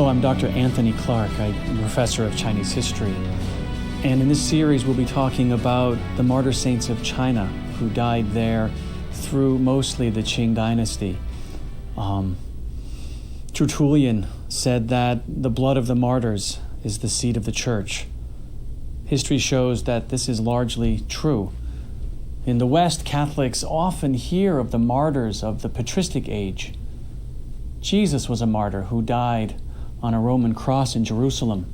Hello, I'm Dr. Anthony Clark. I'm a professor of Chinese history. And in this series, we'll be talking about the martyr saints of China who died there through mostly the Qing dynasty. Tertullian said that the blood of the martyrs is the seed of the church. History shows that this is largely true. In the West, Catholics often hear of the martyrs of the patristic age. Jesus was a martyr who died on a Roman cross in Jerusalem.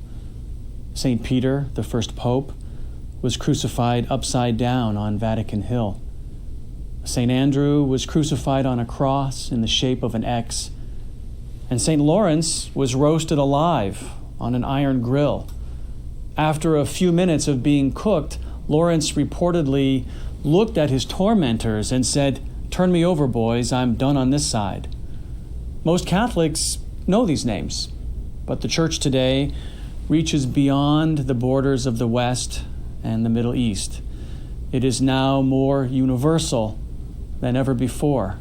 St. Peter, the first pope, was crucified upside down on Vatican Hill. St. Andrew was crucified on a cross in the shape of an X. And St. Lawrence was roasted alive on an iron grill. After a few minutes of being cooked, Lawrence reportedly looked at his tormentors and said, "Turn me over, boys, I'm done on this side." Most Catholics know these names, but the Church today reaches beyond the borders of the West and the Middle East. It is now more universal than ever before.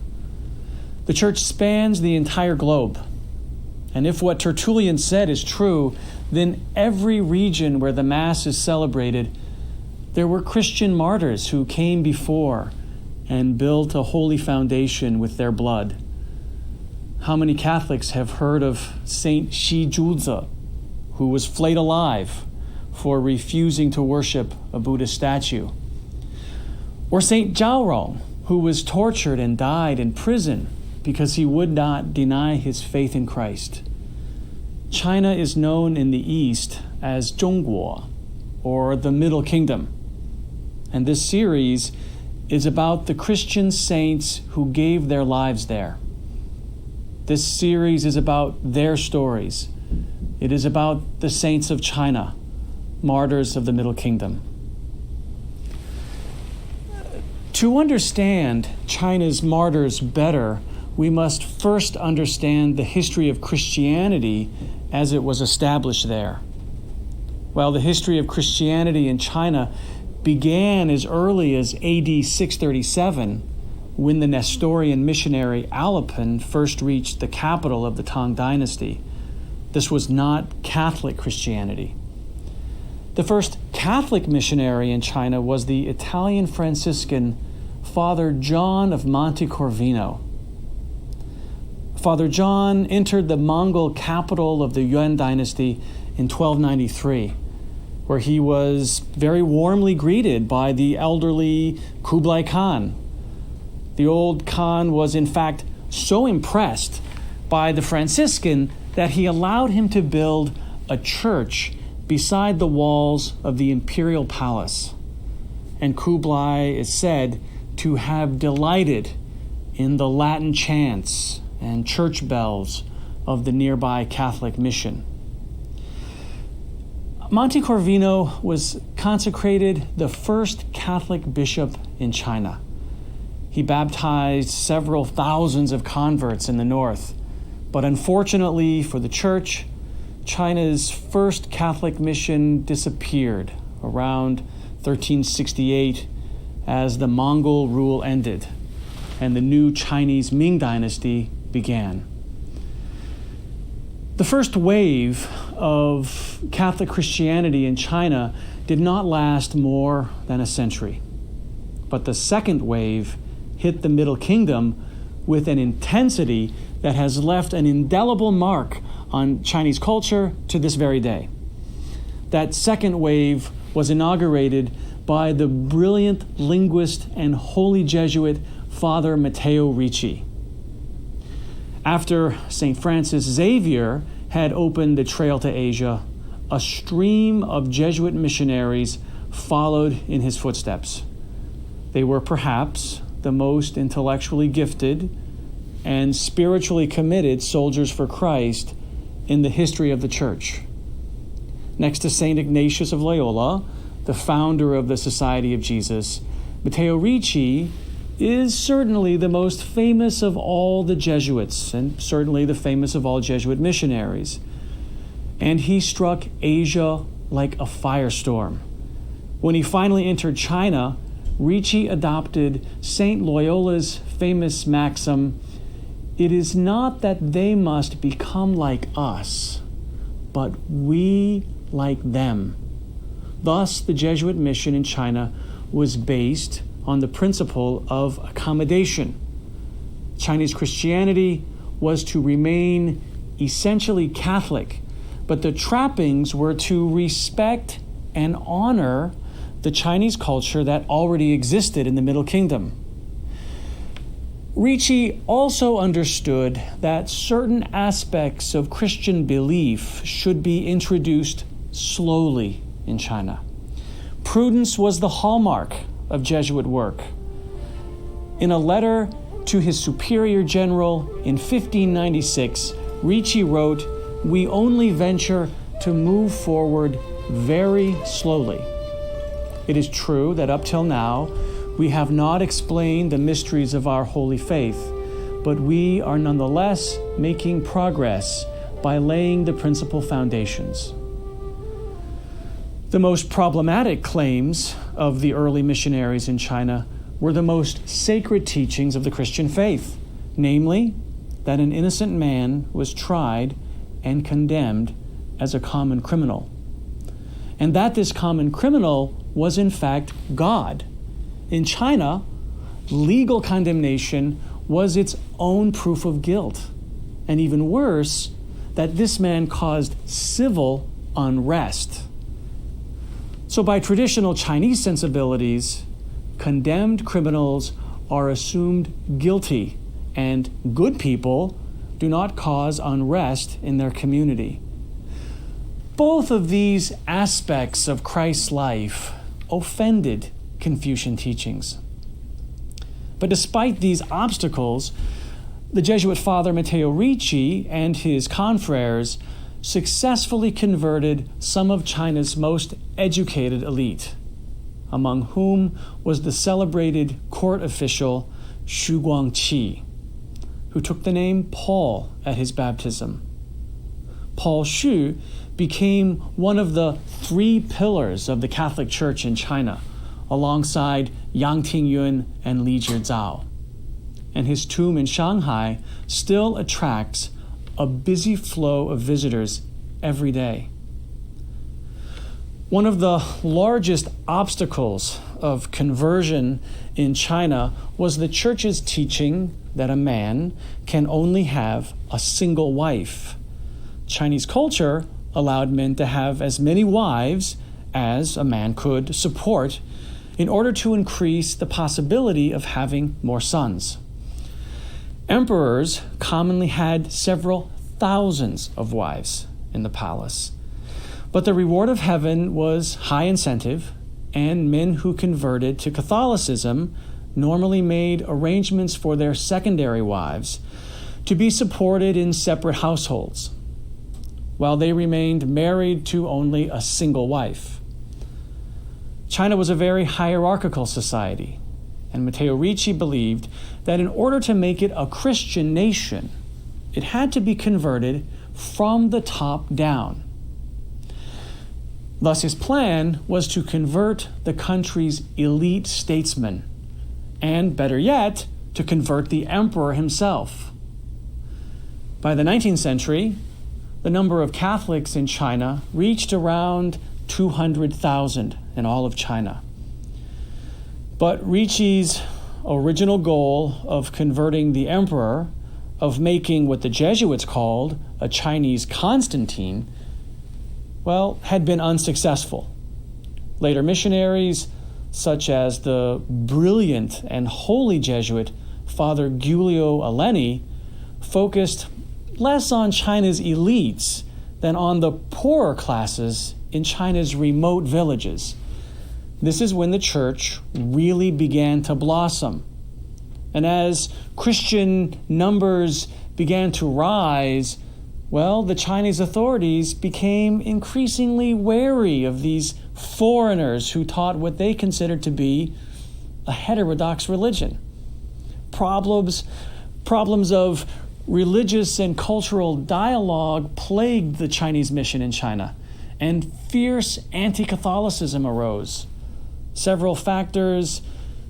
The Church spans the entire globe. And if what Tertullian said is true, then every region where the Mass is celebrated, there were Christian martyrs who came before and built a holy foundation with their blood. How many Catholics have heard of Saint Shi Zhuzi, who was flayed alive for refusing to worship a Buddhist statue? Or Saint Zhao Rong, who was tortured and died in prison because he would not deny his faith in Christ. China is known in the East as Zhongguo, or the Middle Kingdom. And this series is about the Christian saints who gave their lives there. This series is about their stories. It is about the saints of China, martyrs of the Middle Kingdom. To understand China's martyrs better, we must first understand the history of Christianity as it was established there. Well, the history of Christianity in China began as early as AD 637, when the Nestorian missionary Alapin first reached the capital of the Tang Dynasty. This was not Catholic Christianity. The first Catholic missionary in China was the Italian Franciscan Father John of Montecorvino. Father John entered the Mongol capital of the Yuan Dynasty in 1293, where he was very warmly greeted by the elderly Kublai Khan. The old Khan was in fact so impressed by the Franciscan that he allowed him to build a church beside the walls of the imperial palace. And Kublai is said to have delighted in the Latin chants and church bells of the nearby Catholic mission. Montecorvino was consecrated the first Catholic bishop in China. He baptized several thousands of converts in the north. But unfortunately for the church, China's first Catholic mission disappeared around 1368 as the Mongol rule ended and the new Chinese Ming Dynasty began. The first wave of Catholic Christianity in China did not last more than a century. But the second wave hit the Middle Kingdom with an intensity that has left an indelible mark on Chinese culture to this very day. That second wave was inaugurated by the brilliant linguist and holy Jesuit Father Matteo Ricci. After St. Francis Xavier had opened the trail to Asia, a stream of Jesuit missionaries followed in his footsteps. They were perhaps the most intellectually gifted and spiritually committed soldiers for Christ in the history of the Church. Next to St. Ignatius of Loyola, the founder of the Society of Jesus, Matteo Ricci is certainly the most famous of all the Jesuits and certainly the famous of all Jesuit missionaries. And he struck Asia like a firestorm. When he finally entered China, Ricci adopted St. Loyola's famous maxim, "It is not that they must become like us, but we like them. Thus, the Jesuit mission in China was based on the principle of accommodation. Chinese Christianity was to remain essentially Catholic, but the trappings were to respect and honor the Chinese culture that already existed in the Middle Kingdom. Ricci also understood that certain aspects of Christian belief should be introduced slowly in China. Prudence was the hallmark of Jesuit work. In a letter to his superior general in 1596, Ricci wrote, "We only venture to move forward very slowly. It is true that up till now, we have not explained the mysteries of our holy faith, but we are nonetheless making progress by laying the principal foundations." The most problematic claims of the early missionaries in China were the most sacred teachings of the Christian faith, namely, that an innocent man was tried and condemned as a common criminal, and that this common criminal was in fact God. In China, legal condemnation was its own proof of guilt, and even worse, that this man caused civil unrest. So by traditional Chinese sensibilities, condemned criminals are assumed guilty, and good people do not cause unrest in their community. Both of these aspects of Christ's life offended Confucian teachings. But despite these obstacles, the Jesuit father Matteo Ricci and his confreres successfully converted some of China's most educated elite, among whom was the celebrated court official Xu Guangqi, who took the name Paul at his baptism. Paul Xu became one of the three pillars of the Catholic Church in China, alongside Yang Tingyun and Li Zhizao. And his tomb in Shanghai still attracts a busy flow of visitors every day. One of the largest obstacles of conversion in China was the church's teaching that a man can only have a single wife. Chinese culture allowed men to have as many wives as a man could support in order to increase the possibility of having more sons. Emperors commonly had several thousands of wives in the palace. But the reward of heaven was high incentive, and men who converted to Catholicism normally made arrangements for their secondary wives to be supported in separate households, while they remained married to only a single wife. China was a very hierarchical society, and Matteo Ricci believed that in order to make it a Christian nation, it had to be converted from the top down. Thus, his plan was to convert the country's elite statesmen, and better yet, to convert the emperor himself. By the 19th century, the number of Catholics in China reached around 200,000 in all of China. But Ricci's original goal of converting the emperor, of making what the Jesuits called a Chinese Constantine, had been unsuccessful. Later missionaries, such as the brilliant and holy Jesuit Father Giulio Aleni, focused less on China's elites than on the poorer classes in China's remote villages. This is when the church really began to blossom. And as Christian numbers began to rise, the Chinese authorities became increasingly wary of these foreigners who taught what they considered to be a heterodox religion. Problems of religious and cultural dialogue plagued the Chinese mission in China, and fierce anti-Catholicism arose. Several factors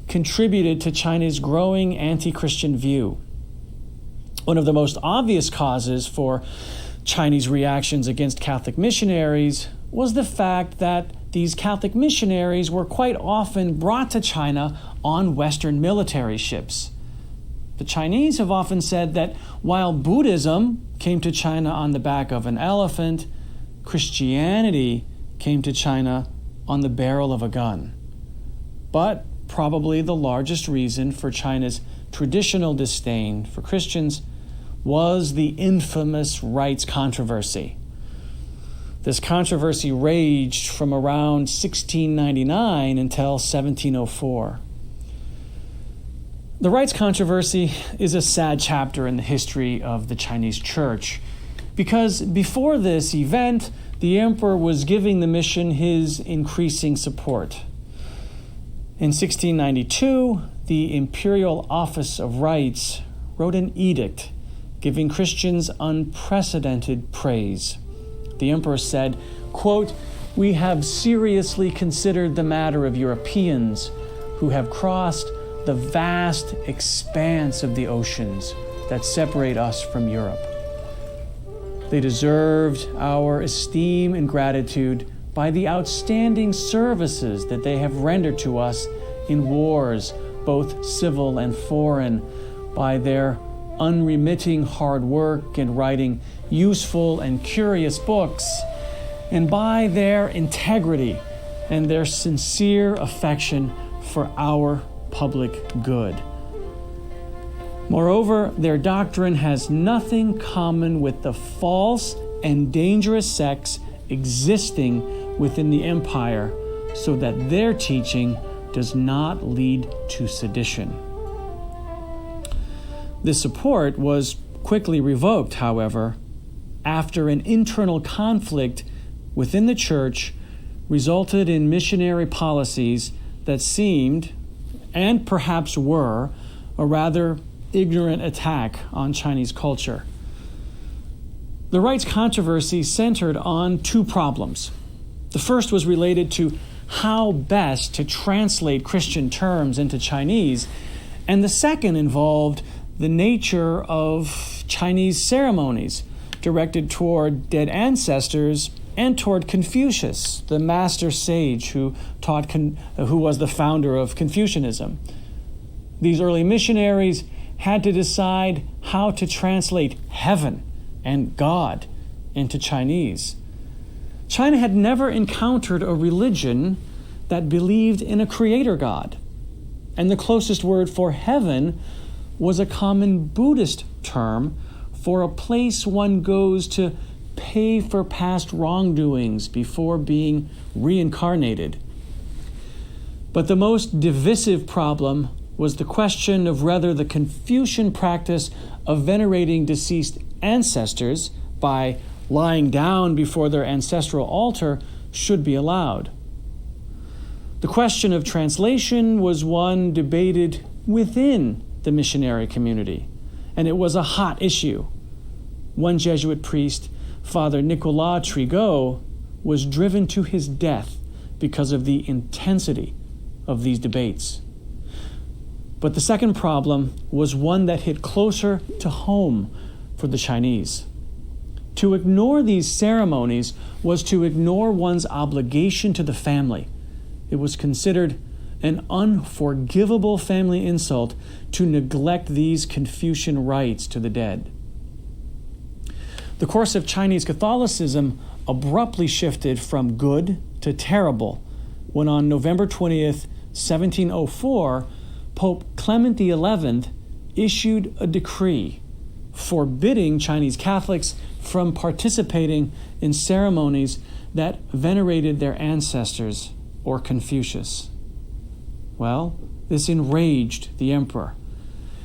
contributed to China's growing anti-Christian view. One of the most obvious causes for Chinese reactions against Catholic missionaries was the fact that these Catholic missionaries were quite often brought to China on Western military ships. The Chinese have often said that while Buddhism came to China on the back of an elephant, Christianity came to China on the barrel of a gun. But probably the largest reason for China's traditional disdain for Christians was the infamous rights controversy. This controversy raged from around 1699 until 1704. The rights controversy is a sad chapter in the history of the Chinese church, because before this event, the emperor was giving the mission his increasing support. In 1692, the Imperial Office of Rights wrote an edict giving Christians unprecedented praise. The emperor said, quote, "We have seriously considered the matter of Europeans who have crossed the vast expanse of the oceans that separate us from Europe. They deserved our esteem and gratitude by the outstanding services that they have rendered to us in wars, both civil and foreign, by their unremitting hard work in writing useful and curious books, and by their integrity and their sincere affection for our public good. Moreover, their doctrine has nothing common with the false and dangerous sects existing within the empire, so that their teaching does not lead to sedition." This support was quickly revoked, however, after an internal conflict within the church resulted in missionary policies that seemed, and perhaps were, a rather ignorant attack on Chinese culture. The rights controversy centered on two problems. The first was related to how best to translate Christian terms into Chinese, and the second involved the nature of Chinese ceremonies directed toward dead ancestors and toward Confucius, the master sage who was the founder of Confucianism. These early missionaries had to decide how to translate heaven and God into Chinese. China had never encountered a religion that believed in a creator God, and the closest word for heaven was a common Buddhist term for a place one goes to pay for past wrongdoings before being reincarnated. But the most divisive problem was the question of whether the Confucian practice of venerating deceased ancestors by lying down before their ancestral altar should be allowed. The question of translation was one debated within the missionary community, and it was a hot issue. One Jesuit priest, Father Nicolas Trigault, was driven to his death because of the intensity of these debates. But the second problem was one that hit closer to home for the Chinese. To ignore these ceremonies was to ignore one's obligation to the family. It was considered an unforgivable family insult to neglect these Confucian rites to the dead. The course of Chinese Catholicism abruptly shifted from good to terrible when on November 20th, 1704, Pope Clement XI issued a decree forbidding Chinese Catholics from participating in ceremonies that venerated their ancestors or Confucius. Well, this enraged the emperor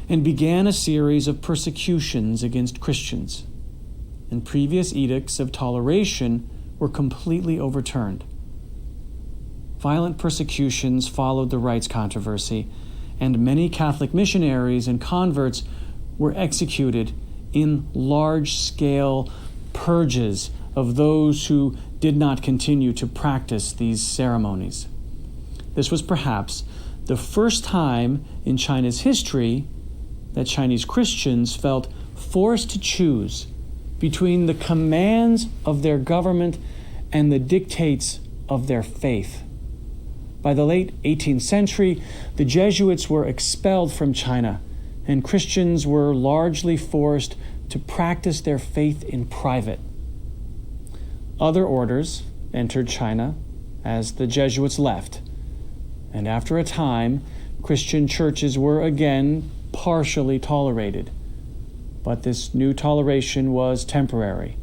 and began a series of persecutions against Christians, and previous edicts of toleration were completely overturned. Violent persecutions followed the rights controversy, and many Catholic missionaries and converts were executed in large-scale purges of those who did not continue to practice these ceremonies. This was perhaps the first time in China's history that Chinese Christians felt forced to choose between the commands of their government and the dictates of their faith. By the late 18th century, the Jesuits were expelled from China, and Christians were largely forced to practice their faith in private. Other orders entered China as the Jesuits left, and after a time, Christian churches were again partially tolerated. But this new toleration was temporary.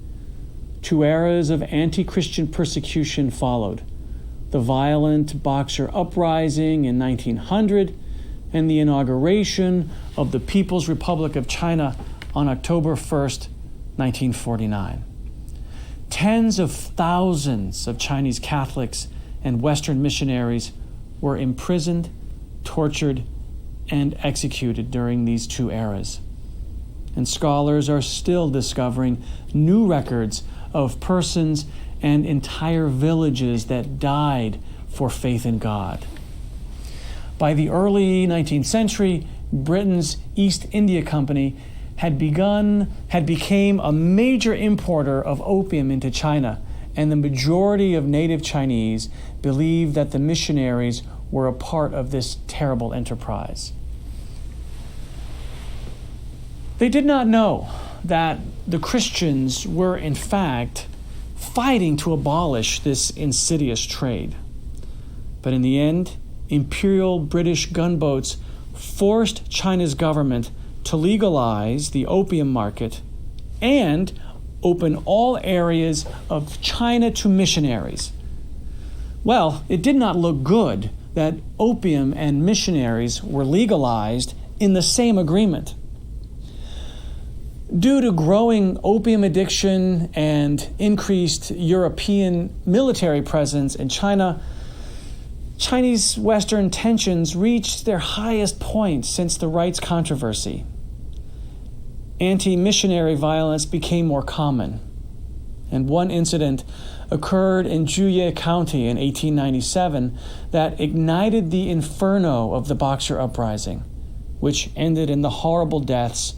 2 eras of anti-Christian persecution followed: the violent Boxer Uprising in 1900 and the inauguration of the People's Republic of China on October 1st, 1949. Tens of thousands of Chinese Catholics and Western missionaries were imprisoned, tortured, and executed during these 2 eras. And scholars are still discovering new records of persons and entire villages that died for faith in God. By the early 19th century, Britain's East India Company had became a major importer of opium into China, and the majority of native Chinese believed that the missionaries were a part of this terrible enterprise. They did not know that the Christians were, in fact, fighting to abolish this insidious trade. But in the end, Imperial British gunboats forced China's government to legalize the opium market and open all areas of China to missionaries. Well, it did not look good that opium and missionaries were legalized in the same agreement. Due to growing opium addiction and increased European military presence in China, Chinese Western tensions reached their highest point since the rights controversy. Anti-missionary violence became more common, and one incident occurred in Zhuye County in 1897 that ignited the inferno of the Boxer Uprising, which ended in the horrible deaths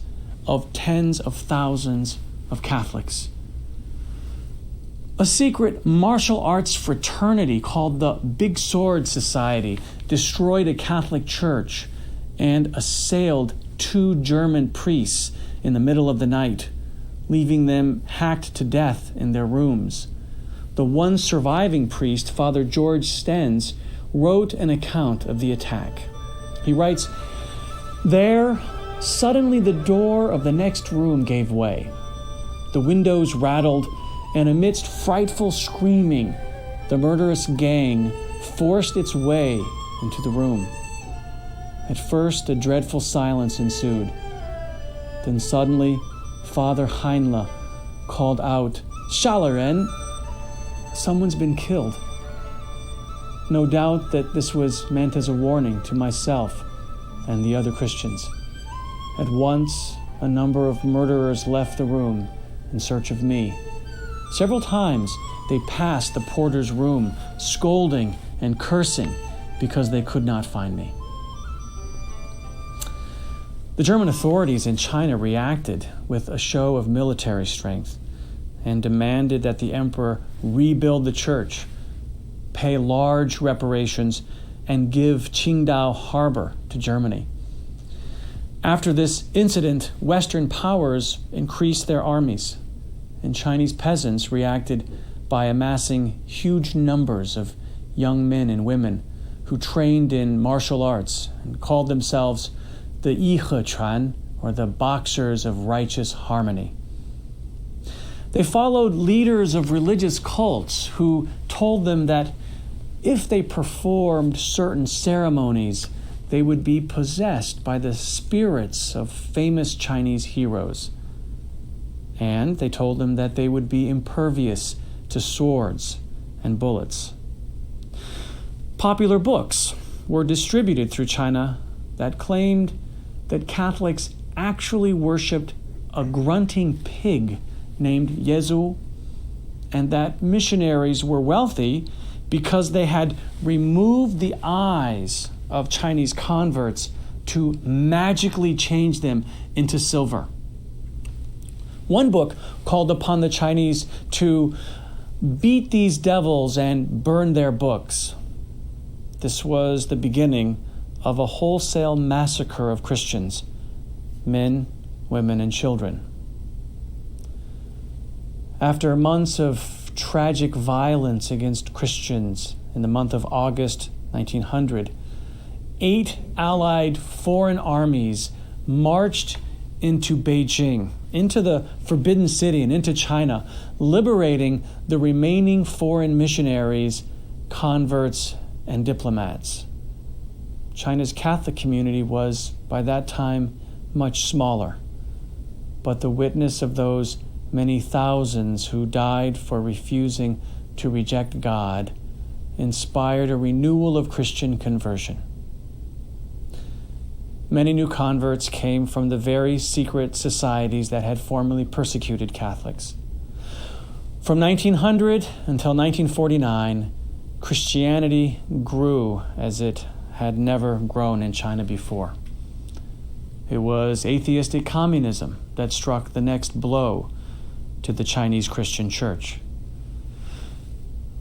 of tens of thousands of Catholics. A secret martial arts fraternity called the Big Sword Society destroyed a Catholic church and assailed 2 German priests in the middle of the night, leaving them hacked to death in their rooms. The one surviving priest, Father George Stenz, wrote an account of the attack. He writes, "There, suddenly the door of the next room gave way. The windows rattled, and amidst frightful screaming, the murderous gang forced its way into the room. At first, a dreadful silence ensued. Then suddenly, Father Heinle called out, 'Schalleren!' Someone's been killed. No doubt that this was meant as a warning to myself and the other Christians. At once, a number of murderers left the room in search of me. Several times, they passed the porter's room, scolding and cursing because they could not find me." The German authorities in China reacted with a show of military strength and demanded that the emperor rebuild the church, pay large reparations, and give Qingdao harbor to Germany. After this incident, Western powers increased their armies, and Chinese peasants reacted by amassing huge numbers of young men and women who trained in martial arts and called themselves the Yihe Chuan, or the Boxers of Righteous Harmony. They followed leaders of religious cults who told them that if they performed certain ceremonies, they would be possessed by the spirits of famous Chinese heroes. And they told them that they would be impervious to swords and bullets. Popular books were distributed through China that claimed that Catholics actually worshipped a grunting pig named Yezu, and that missionaries were wealthy because they had removed the eyes of Chinese converts to magically change them into silver. One book called upon the Chinese to beat these devils and burn their books. This was the beginning of a wholesale massacre of Christians, men, women, and children. After months of tragic violence against Christians in the month of August 1900, 8 Allied foreign armies marched into Beijing, into the Forbidden City and into China, liberating the remaining foreign missionaries, converts, and diplomats. China's Catholic community was, by that time, much smaller, but the witness of those many thousands who died for refusing to reject God inspired a renewal of Christian conversion. Many new converts came from the very secret societies that had formerly persecuted Catholics. From 1900 until 1949, Christianity grew as it had never grown in China before. It was atheistic communism that struck the next blow to the Chinese Christian church.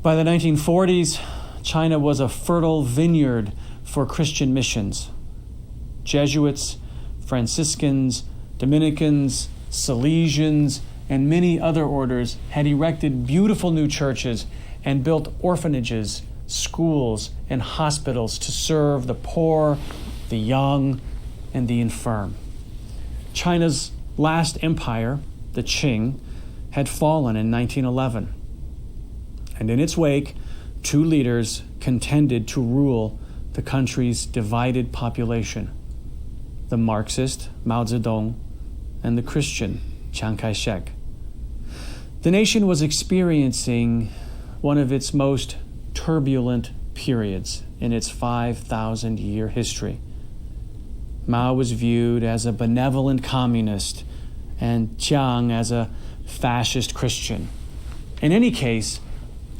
By the 1940s, China was a fertile vineyard for Christian missions. Jesuits, Franciscans, Dominicans, Salesians, and many other orders had erected beautiful new churches and built orphanages, schools, and hospitals to serve the poor, the young, and the infirm. China's last empire, the Qing, had fallen in 1911. And in its wake, 2 leaders contended to rule the country's divided population: the Marxist Mao Zedong and the Christian Chiang Kai-shek. The nation was experiencing one of its most turbulent periods in its 5,000-year history. Mao was viewed as a benevolent communist and Chiang as a fascist Christian. In any case,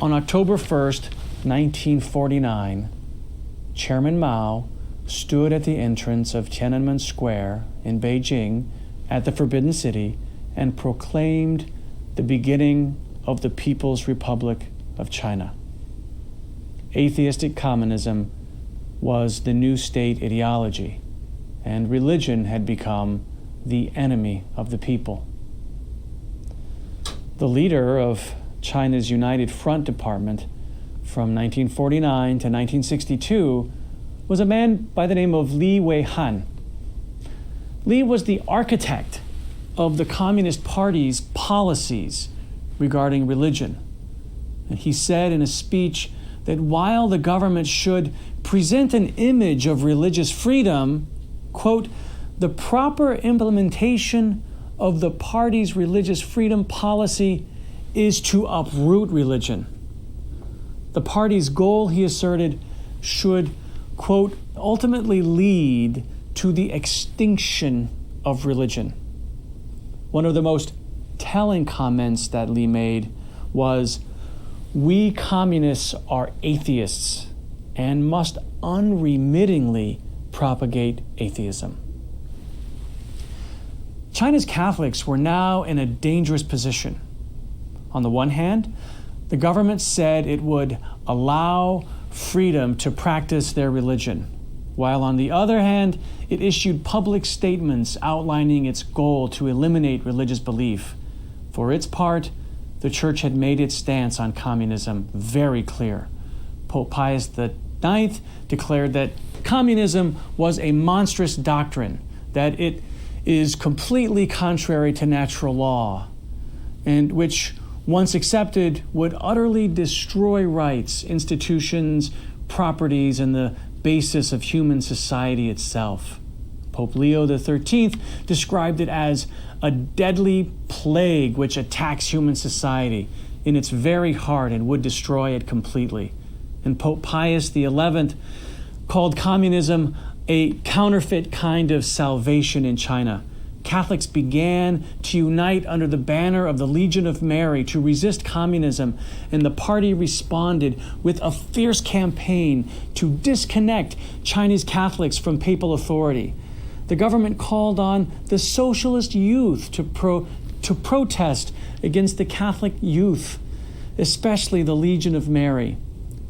on October 1st, 1949, Chairman Mao stood at the entrance of Tiananmen Square in Beijing at the Forbidden City and proclaimed the beginning of the People's Republic of China. Atheistic communism was the new state ideology, and religion had become the enemy of the people. The leader of China's United Front Department from 1949 to 1962 was a man by the name of Li Weihan. Li was the architect of the Communist Party's policies regarding religion. And he said in a speech that while the government should present an image of religious freedom, quote, the proper implementation of the party's religious freedom policy is to uproot religion. The party's goal, he asserted, should, quote, ultimately lead to the extinction of religion. One of the most telling comments that Li made was, "We communists are atheists and must unremittingly propagate atheism." China's Catholics were now in a dangerous position. On the one hand, the government said it would allow freedom to practice their religion, while on the other hand, it issued public statements outlining its goal to eliminate religious belief. For its part, the Church had made its stance on communism very clear. Pope Pius IX declared that communism was a monstrous doctrine, that it is completely contrary to natural law, and which, once accepted, would utterly destroy rights, institutions, properties, and the basis of human society itself. Pope Leo XIII described it as a deadly plague which attacks human society in its very heart and would destroy it completely. And Pope Pius XI called communism a counterfeit kind of salvation in China. Catholics began to unite under the banner of the Legion of Mary to resist communism, and the party responded with a fierce campaign to disconnect Chinese Catholics from papal authority. The government called on the socialist youth to protest against the Catholic youth, especially the Legion of Mary.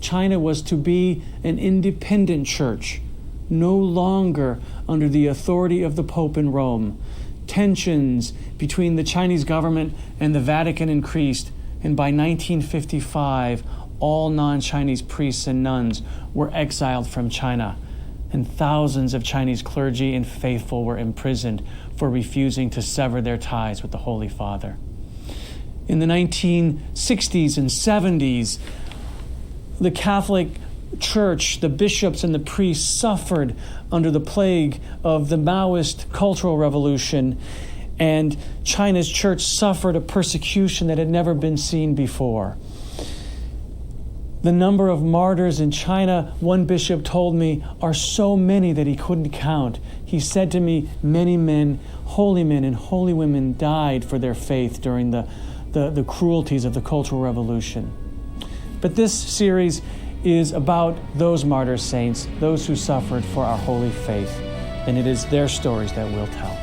China was to be an independent church, no longer under the authority of the Pope in Rome. Tensions between the Chinese government and the Vatican increased, and by 1955, all non-Chinese priests and nuns were exiled from China, and thousands of Chinese clergy and faithful were imprisoned for refusing to sever their ties with the Holy Father. In the 1960s and 70s, the Catholic Church, the bishops and the priests suffered under the plague of the Maoist Cultural Revolution, and China's church suffered a persecution that had never been seen before. The number of martyrs in China, one bishop told me, are so many that he couldn't count. He said to me, many men and holy women died for their faith during the cruelties of the Cultural Revolution. But this series is about those martyr saints, those who suffered for our holy faith, and it is their stories that we'll tell.